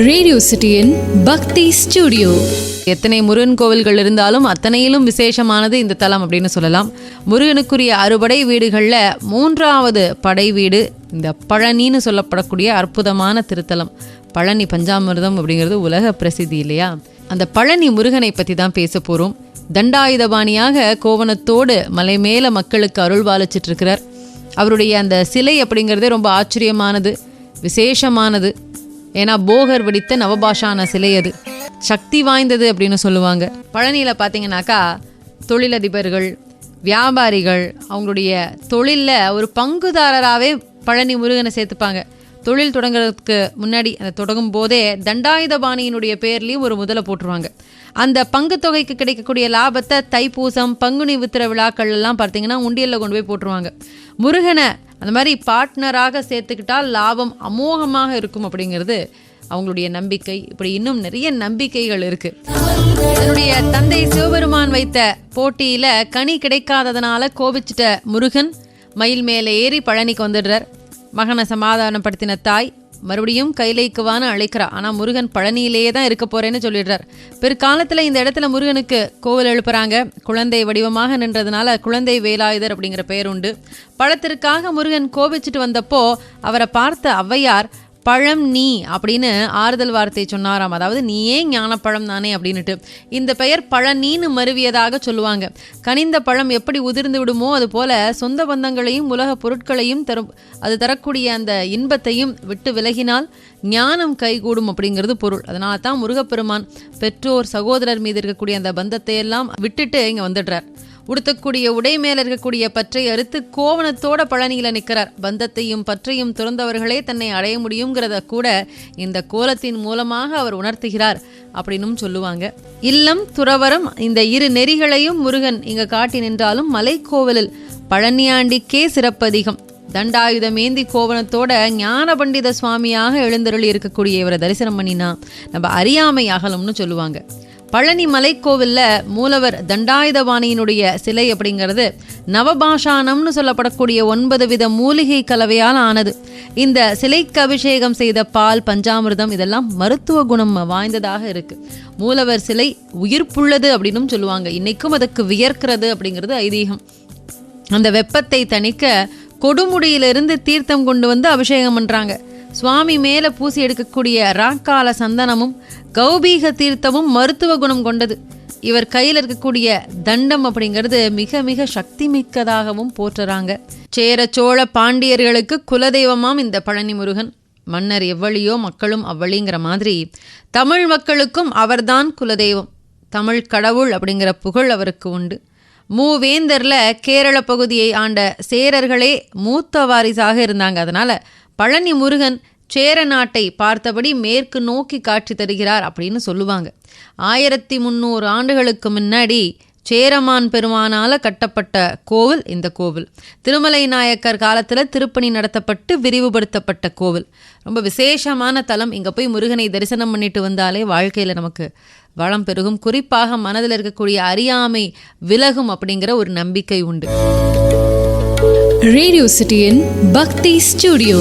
Radio சிட்டியின் பக்தி studio. எத்தனை முருகன் கோவில்கள் இருந்தாலும் அத்தனையிலும் விசேஷமானது இந்த தலம் அப்படின்னு சொல்லலாம். முருகனுக்குரிய அறுபடை வீடுகளில் 3வது படை வீடு இந்த பழனின்னு சொல்லப்படக்கூடிய அற்புதமான திருத்தலம். பழனி பஞ்சாமிர்தம் அப்படிங்கிறது உலக பிரசித்தி இல்லையா? அந்த பழனி முருகனை பற்றி தான் பேச போகிறோம். தண்டாயுதபாணியாக கோவணத்தோடு மலை மேலே மக்களுக்கு அருள் பாலிச்சிட்டு இருக்கிறார். அவருடைய அந்த சிலை அப்படிங்கிறதே ரொம்ப ஆச்சரியமானது, விசேஷமானது. ஏன்னா போகர் வெடித்த நவபாஷான சிலை, அது சக்தி வாய்ந்தது அப்படின்னு சொல்லுவாங்க. பழனியில் பார்த்தீங்கன்னாக்கா தொழிலதிபர்கள், வியாபாரிகள் அவங்களுடைய தொழிலில் ஒரு பங்குதாரராகவே பழனி முருகனை சேர்த்துப்பாங்க. தொழில் தொடங்குறதுக்கு முன்னாடி அந்த தொடங்கும் போதே தண்டாயுதபாணியினுடைய பேர்லேயும் ஒரு முதலை போட்டுருவாங்க. அந்த பங்கு தொகைக்கு கிடைக்கக்கூடிய லாபத்தை தைப்பூசம், பங்குனி உத்திர விழாக்கள் எல்லாம் பார்த்தீங்கன்னா உண்டியலில் கொண்டு போய் போட்டுருவாங்க. முருகனை அந்த மாதிரி பார்ட்னராக சேர்த்துக்கிட்டால் லாபம் அமோகமாக இருக்கும் அப்படிங்கிறது அவங்களுடைய நம்பிக்கை. இப்படி இன்னும் நிறைய நம்பிக்கைகள் இருக்கு. தன்னுடைய தந்தை சிவபெருமான் வைத்த போட்டியில கனி கிடைக்காததுனால கோபிச்சிட்ட முருகன் மயில் மேலே ஏறி பழனிக்கு வந்துடுறார். மகனை சமாதானப்படுத்தின தாய் மறுபடியும் கைலைக்குவான்னு அழைக்கிறா. ஆனால் முருகன் பழனியிலேயே தான் இருக்க போறேன்னு சொல்லிடுறார். பிற்காலத்தில் இந்த இடத்துல முருகனுக்கு கோவில் எழுப்புறாங்க. குழந்தை வடிவமாக நின்றதுனால குழந்தை வேலாயுதர் அப்படிங்கிற பெயர் உண்டு. பழத்திற்காக முருகன் கோபிச்சுட்டு வந்தப்போ அவரை பார்த்த ஔவையார் பழம் நீ அப்படின்னு ஆறுதல் வார்த்தை சொன்னாராம். அதாவது நீயே ஞானப்பழம் தானே அப்படின்னுட்டு. இந்த பெயர் பழனின்னு மருவியதாக சொல்லுவாங்க. கனிந்த பழம் எப்படி உதிர்ந்து விடுமோ அது போல சொந்த பந்தங்களையும் உலக பொருட்களையும் அது தரக்கூடிய அந்த இன்பத்தையும் விட்டு விலகினால் ஞானம் கைகூடும் அப்படிங்கிறது பொருள். அதனால தான் முருகப்பெருமான் பெற்றோர் சகோதரர் மீது இருக்கக்கூடிய அந்த பந்தத்தை எல்லாம் விட்டுட்டு இங்கே வந்துடுறார். உடுத்தக்கூடிய உடை மேல இருக்கக்கூடிய பற்றை அறுத்து கோவணத்தோட பழனியில நிற்கிறார். பந்தத்தையும் பற்றையும் துறந்தவர்களே தன்னை அடைய முடியுங்கிறத கூட இந்த கோலத்தின் மூலமாக அவர் உணர்த்துகிறார் அப்படின்னும் சொல்லுவாங்க. இல்லம் துறவரம் இந்த இரு நெறிகளையும் முருகன் இங்க காட்டி நின்றாலும் மலைக்கோவிலில் பழனியாண்டிக்கே சிறப்பதிகம். தண்டாயுதமேந்தி கோவணத்தோட ஞான பண்டித சுவாமியாக எழுந்தருளி இருக்கக்கூடிய இவரை தரிசனம் பண்ணினா நம்ம அறியாமை அகலும்னு சொல்லுவாங்க. பழனி மலைக்கோவிலில் மூலவர் தண்டாயுதபாணியினுடைய சிலை அப்படிங்கிறது நவபாஷானம்னு சொல்லப்படக்கூடிய 9 வித மூலிகை கலவையால் ஆனது. இந்த சிலைக்கு அபிஷேகம் செய்த பால், பஞ்சாமிர்தம் இதெல்லாம் மருத்துவ குணம் வாய்ந்ததாக இருக்கு. மூலவர் சிலை உயிர்ப்புள்ளது அப்படின்னும் சொல்லுவாங்க. இன்னைக்கும் அதுக்கு வியர்க்கிறது அப்படிங்கிறது ஐதீகம். அந்த வெப்பத்தை தணிக்க கொடுமுடியிலிருந்து தீர்த்தம் கொண்டு வந்து அபிஷேகம் பண்றாங்க. சுவாமி மேல பூசி எடுக்கக்கூடிய ராக்கால சந்தனமும் கௌபீக தீர்த்தமும் மருத்துவ குணம் கொண்டது. இவர் கையில் இருக்கக்கூடிய தண்டம் அப்படிங்கிறது மிக மிக சக்தி மிக்கதாகவும் போற்றுறாங்க. சேர சோழ பாண்டியர்களுக்கு குலதெய்வமாம் இந்த பழனி முருகன். மன்னர் எவ்வளியோ மக்களும் அவ்வளிங்கிற மாதிரி தமிழ் மக்களுக்கும் அவர்தான் குலதெய்வம். தமிழ் கடவுள் அப்படிங்கிற புகழ் அவருக்கு உண்டு. மூவேந்தர்ல கேரள பகுதியை ஆண்ட சேரர்களே மூத்த வாரிசாக இருந்தாங்க. அதனால பழனி முருகன் சேர நாட்டை பார்த்தபடி மேற்கு நோக்கி காட்சி தருகிறார் அப்படின்னு சொல்லுவாங்க. 1300 ஆண்டுகளுக்கு முன்னாடி சேரமான் பெருமானால கட்டப்பட்ட கோவில் இந்த கோவில். திருமலை நாயக்கர் காலத்தில் திருப்பணி நடத்தப்பட்டு விரிவுபடுத்தப்பட்ட கோவில். ரொம்ப விசேஷமான தலம். இங்கே போய் முருகனை தரிசனம் பண்ணிட்டு வந்தாலே வாழ்க்கையில் நமக்கு வளம் பெருகும். குறிப்பாக மனதில் இருக்கக்கூடிய அறியாமை விலகும் அப்படிங்கிற ஒரு நம்பிக்கை உண்டு. ரேடியோ சிட்டியின் பக்தி ஸ்டுடியோ.